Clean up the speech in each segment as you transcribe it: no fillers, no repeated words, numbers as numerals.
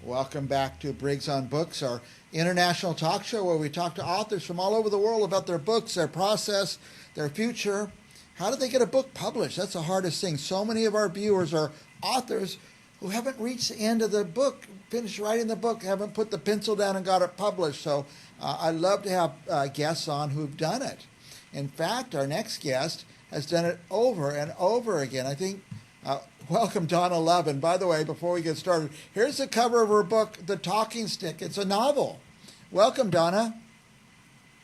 Welcome back to Briggs on Books, our international talk show where we talk to authors from all over the world about their books, their process, their future. How do they get a book published? That's the hardest thing. So many of our viewers are authors who haven't reached the end of the book, finished writing the book, haven't put the pencil down and got it published. So I love to have guests on who've done it. In fact, our next guest has done it over and over again. I think, welcome Donna Levin. By the way, before we get started, here's the cover of her book, The Talking Stick. It's a novel. Welcome, Donna.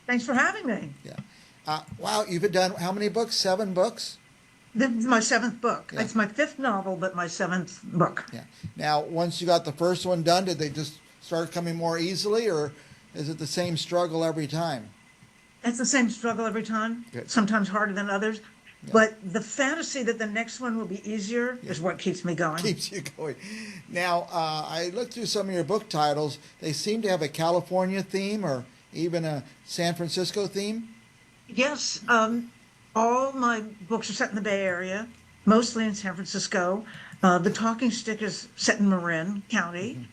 Thanks for having me. Yeah. Wow, you've done how many books? 7 books? This is my 7th book. Yeah. It's my 5th novel, but my 7th book. Yeah. Now, once you got the first one done, did they just start coming more easily, or is it the same struggle every time? It's the same struggle every time, Good. Sometimes harder than others. Yeah. But the fantasy that the next one will be easier is what keeps me going. Keeps you going. Now, I looked through some of your book titles. They seem to have a California theme or even a San Francisco theme. Yes, all my books are set in the Bay Area, mostly in San Francisco. The Talking Stick is set in Marin County,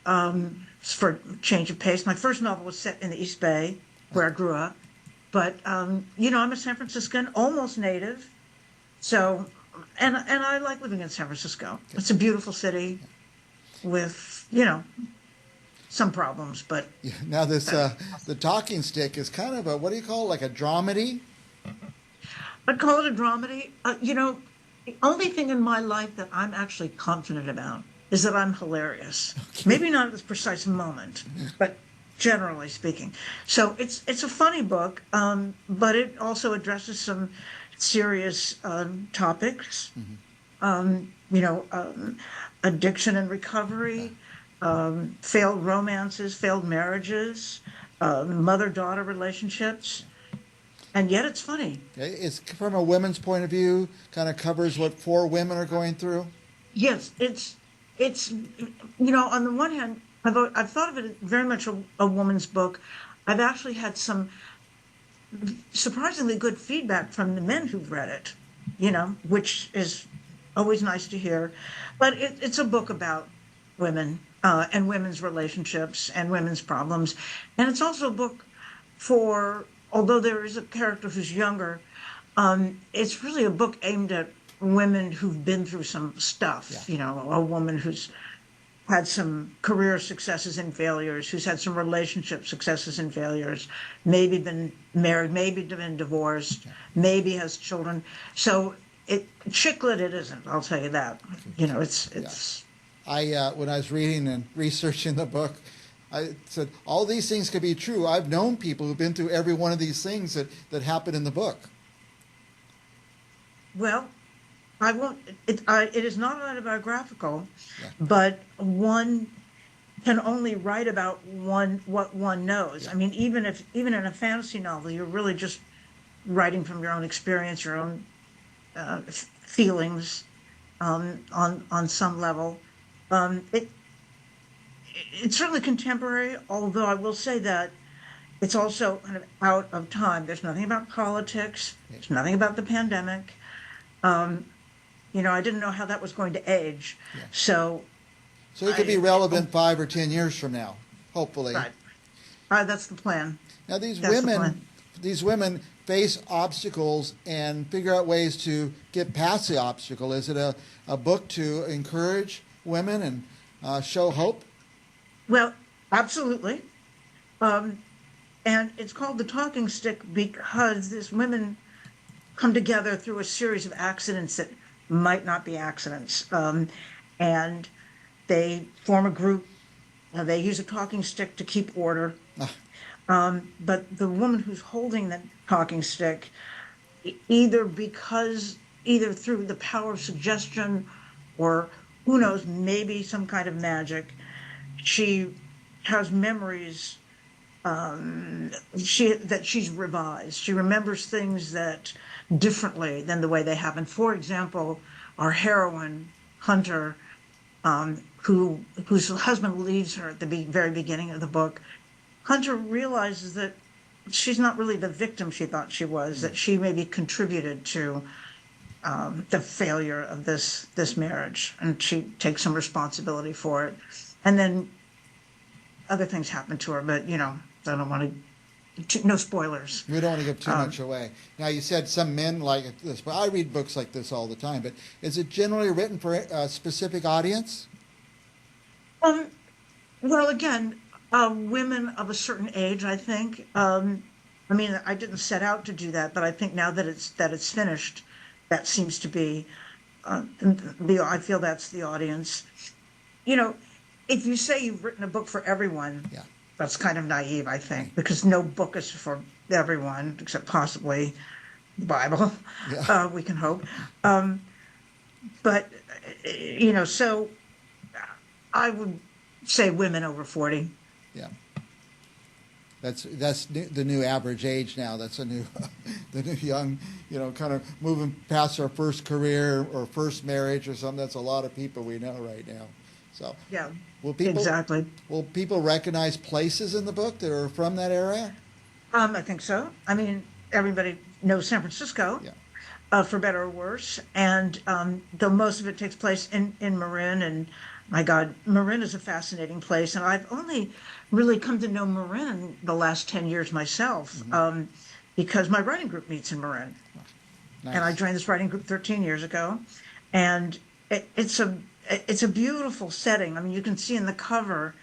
for change of pace. My first novel was set in the East Bay, where I grew up. But, I'm a San Franciscan, almost native. So, and I like living in San Francisco. It's a beautiful city with, some problems, but... Yeah. Now this, The Talking Stick is kind of a, what do you call it, like a dramedy? I'd call it a dramedy. The only thing in my life that I'm actually confident about is that I'm hilarious. Okay. Maybe not at this precise moment, but generally speaking. So it's a funny book, but it also addresses some serious topics, addiction and recovery, failed romances, failed marriages, mother-daughter relationships. And yet it's funny. It's from a women's point of view, kind of covers what 4 women are going through. Yes, it's on the one hand, I've thought of it very much a woman's book. I've actually had some surprisingly good feedback from the men who've read it, which is always nice to hear. But it's a book about women and women's relationships and women's problems. And it's also a book for, although there is a character who's younger, it's really a book aimed at women who've been through some stuff, a woman who's had some career successes and failures, who's had some relationship successes and failures, maybe been married, maybe been divorced, maybe has children. So chick lit it isn't, I'll tell you that. It's. I when I was reading and researching the book, I said, all these things could be true. I've known people who've been through every one of these things that happen in the book. Well, I won't. It is not autobiographical, but one can only write about what one knows. I mean, even in a fantasy novel, you're really just writing from your own experience, your own feelings on some level. It's certainly contemporary, although I will say that it's also kind of out of time. There's nothing about politics. There's nothing about the pandemic. I didn't know how that was going to age. Yeah. So it could be relevant 5 or 10 years from now, hopefully. Right. That's the plan. Now these women face obstacles and figure out ways to get past the obstacle. Is it a book to encourage women and show hope? Well, absolutely. And it's called The Talking Stick because these women come together through a series of accidents that might not be accidents. And they form a group. They use a talking stick to keep order. But the woman who's holding the talking stick, either through the power of suggestion or who knows, maybe some kind of magic, she has memories that she's revised. She remembers things that differently than the way they happen. For example, our heroine, Hunter, whose husband leaves her at the very beginning of the book, Hunter realizes that she's not really the victim she thought she was, that she maybe contributed to the failure of this marriage, and she takes some responsibility for it. And then other things happened to her, but, I don't want to, no spoilers. We don't want to give too much away. Now, you said some men like this, but I read books like this all the time. But is it generally written for a specific audience? Well, again, women of a certain age, I think. I didn't set out to do that, but I think now that it's finished, that seems to be I feel that's the audience. If you say you've written a book for everyone, Yeah. that's kind of naive, I think, because no book is for everyone except possibly the Bible. Yeah. We can hope. But so I would say women over 40. Yeah. That's the new average age now. That's the new young, kind of moving past our first career or first marriage or something. That's a lot of people we know right now. So Yeah, exactly. exactly. Will people recognize places in the book that are from that area? I think so. Everybody knows San Francisco, Yeah. for better or worse. And though most of it takes place in Marin, and my God, Marin is a fascinating place. And I've only really come to know Marin the last 10 years myself, because my writing group meets in Marin. Nice. And I joined this writing group 13 years ago. And it's a beautiful setting. You can see in the cover,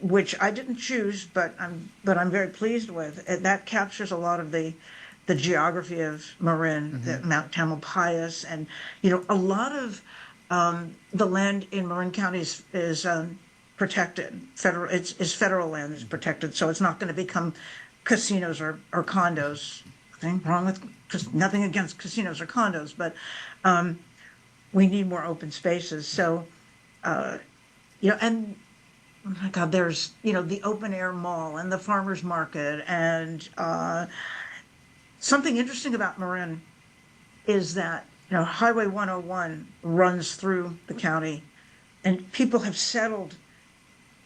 which I didn't choose, but I'm very pleased with. That captures a lot of the geography of Marin, Mount Tamalpais, and a lot of the land in Marin County is protected. It's federal land is protected, so it's not going to become casinos or condos. Nothing against casinos or condos, but we need more open spaces. So, and oh my God, there's the open air mall and the farmers market, and something interesting about Marin is that Highway 101 runs through the county, and people have settled.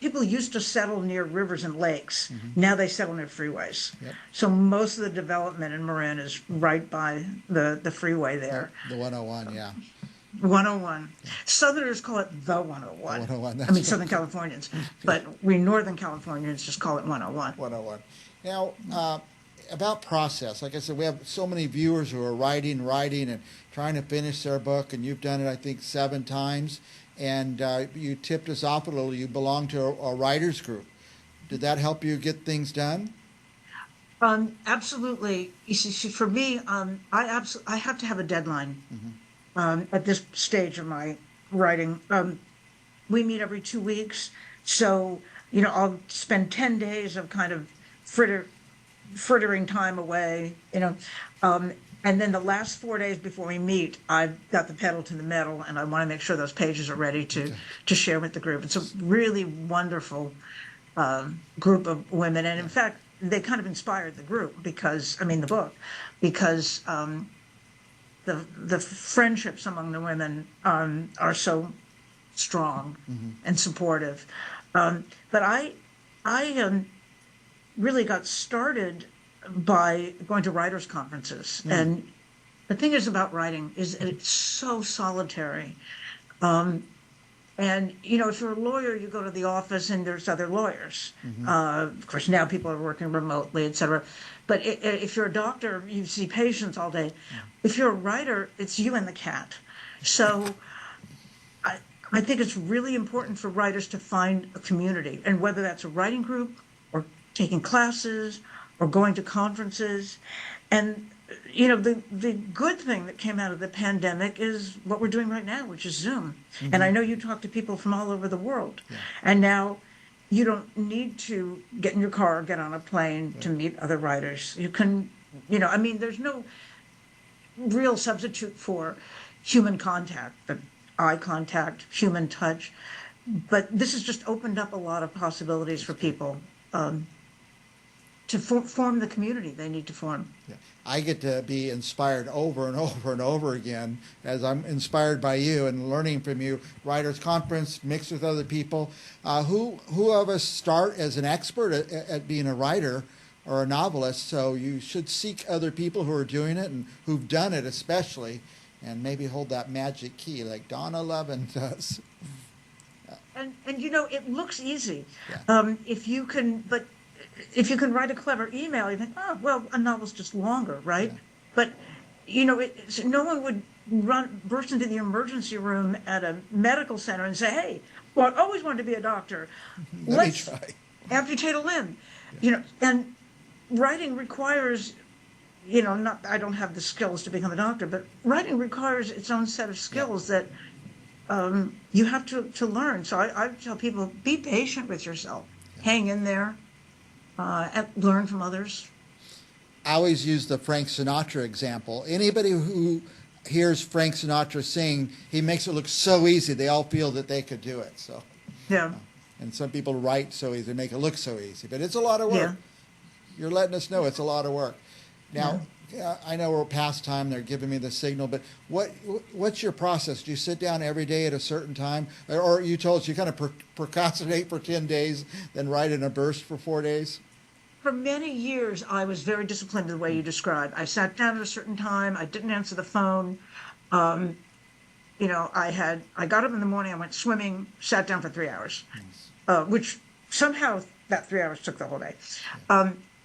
People used to settle near rivers and lakes. Now they settle near freeways. Yep. So most of the development in Marin is right by the freeway there. The 101, yeah. 101. Southerners call it the 101. The 101. Southern Californians. But we Northern Californians just call it 101. 101. Now, about process, like I said, we have so many viewers who are writing, and trying to finish their book, and you've done it, I think, 7 times. And you tipped us off a little. You belong to a writers group. Did that help you get things done? Absolutely. You see, for me, I have to have a deadline at this stage of my writing. We meet every 2 weeks, so I'll spend 10 days of kind of frittering time away, and then the last 4 days before we meet, I've got the pedal to the metal, and I want to make sure those pages are ready to share with the group. It's a really wonderful group of women, and in fact, they kind of inspired the group because the book, because the friendships among the women are so strong and supportive. But I really got started by going to writers' conferences. And the thing is about writing is it's so solitary. And, if you're a lawyer, you go to the office and there's other lawyers. Of course, now people are working remotely, et cetera. But if you're a doctor, you see patients all day. If you're a writer, it's you and the cat. So I think it's really important for writers to find a community, and whether that's a writing group or taking classes or going to conferences. And, the good thing that came out of the pandemic is what we're doing right now, which is Zoom. And I know you talk to people from all over the world. Yeah. And now you don't need to get in your car or get on a plane to meet other writers. You can, there's no real substitute for human contact, the eye contact, human touch. But this has just opened up a lot of possibilities for people to form the community they need to form. Yeah. I get to be inspired over and over and over again as I'm inspired by you and learning from you. Writers Conference mixed with other people. Who of us start as an expert at being a writer or a novelist? So you should seek other people who are doing it and who've done it especially, and maybe hold that magic key like Donna Levin does. and you know, it looks easy. Yeah. If you can, but if you can write a clever email, you think, oh, well, a novel's just longer, right? Yeah. But, you know, no one would burst into the emergency room at a medical center and say, hey, well, I always wanted to be a doctor. Let me Let's try. amputate a limb, Yeah. you know, and writing requires, you know, not, I don't have the skills to become a doctor, but writing requires its own set of Yeah. skills that you have to learn. So I tell people, be patient with yourself, Yeah. hang in there, and learn from others. I always use the Frank Sinatra example. Anybody who hears Frank Sinatra sing, he makes it look so easy. They all feel that they could do it. So, Yeah, and some people write so easy, make it look so easy, but it's a lot of work. yeah, You're letting us know it's a lot of work. Now, I know we're past time. They're giving me the signal, but what's your process? Do you sit down every day at a certain time, or you told us you kind of procrastinate for 10 days, then write in a burst for 4 days? For many years, I was very disciplined in the way you described. I sat down at a certain time. I didn't answer the phone. Um, you know, I got up in the morning. I went swimming, sat down for 3 hours, which somehow that 3 hours took the whole day.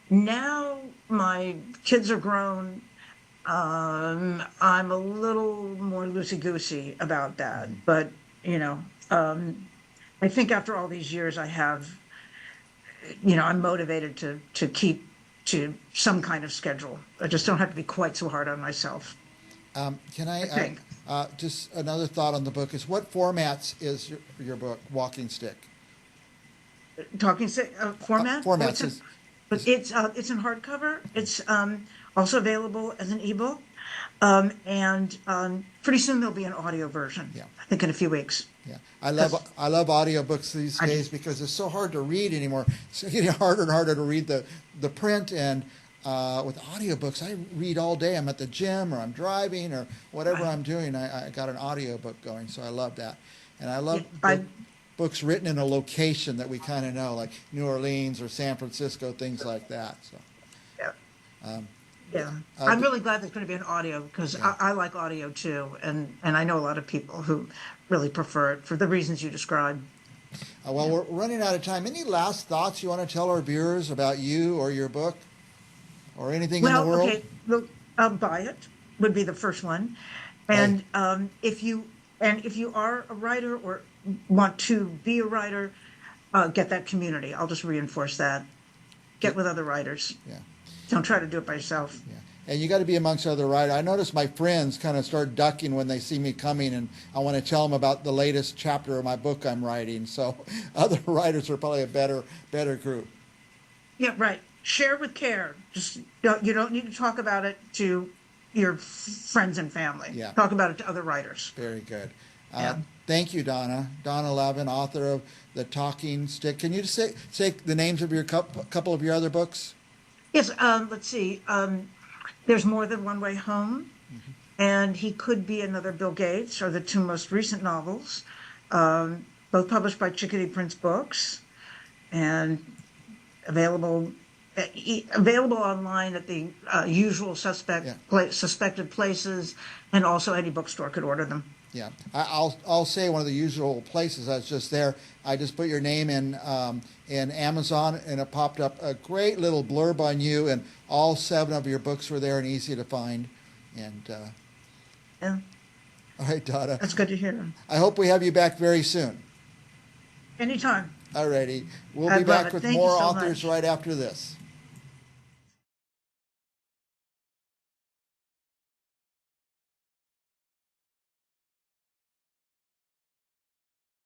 Now my kids are grown. I'm a little more loosey-goosey about that, but you know, I think after all these years, I have, you know, I'm motivated to keep to some kind of schedule. I just don't have to be quite so hard on myself. Can I I think. just another thought on the book is what formats is your book, Walking Stick? Talking format? Formats But it's in hardcover. It's also available as an ebook, and pretty soon there'll be an audio version. Yeah. I think in a few weeks. Yeah, I love audiobooks these days because it's so hard to read anymore. It's getting harder and harder to read the print, and with audiobooks, I read all day. I'm at the gym or I'm driving or whatever Right. I'm doing. I got an audiobook going, so I love that, and I love Yeah, books written in a location that we kind of know, like New Orleans or San Francisco, things like that. So, Yeah. um, Yeah. uh, I'm really glad there's going to be an audio because Yeah. I like audio too, and I know a lot of people who really prefer it for the reasons you described. well, we're running out of time. Any last thoughts you want to tell our viewers about you or your book or anything in the Well, world? okay, look, buy it would be the first one, Hey. and if you are a writer or want to be a writer, get that community. I'll just reinforce that. Get with other writers. Yeah. Don't try to do it by yourself. Yeah. And you got to be amongst other writers. I notice my friends kind of start ducking when they see me coming, and I want to tell them about the latest chapter of my book I'm writing. So other writers are probably a better group. Yeah, right. Share with care. Just you don't need to talk about it to your friends and family. Yeah. Talk about it to other writers. Very good. Yeah. Thank you, Donna. Donna Levin, author of The Talking Stick. Can you just say the names of your couple of your other books? Yes. Let's see. There's More Than One Way Home, and He Could Be Another Bill Gates are the two most recent novels, both published by Chickadee Prince Books, and available online at the usual suspected places, and also any bookstore could order them. Yeah, I'll say one of the usual places. I was just there. I just put your name in Amazon, and it popped up a great little blurb on you, and all 7 of your books were there and easy to find. And Yeah, all right, Donna. that's good to hear. I hope we have you back very soon. Anytime. All righty, we'll I'd be love back it. with Thank you more so authors much. right after this.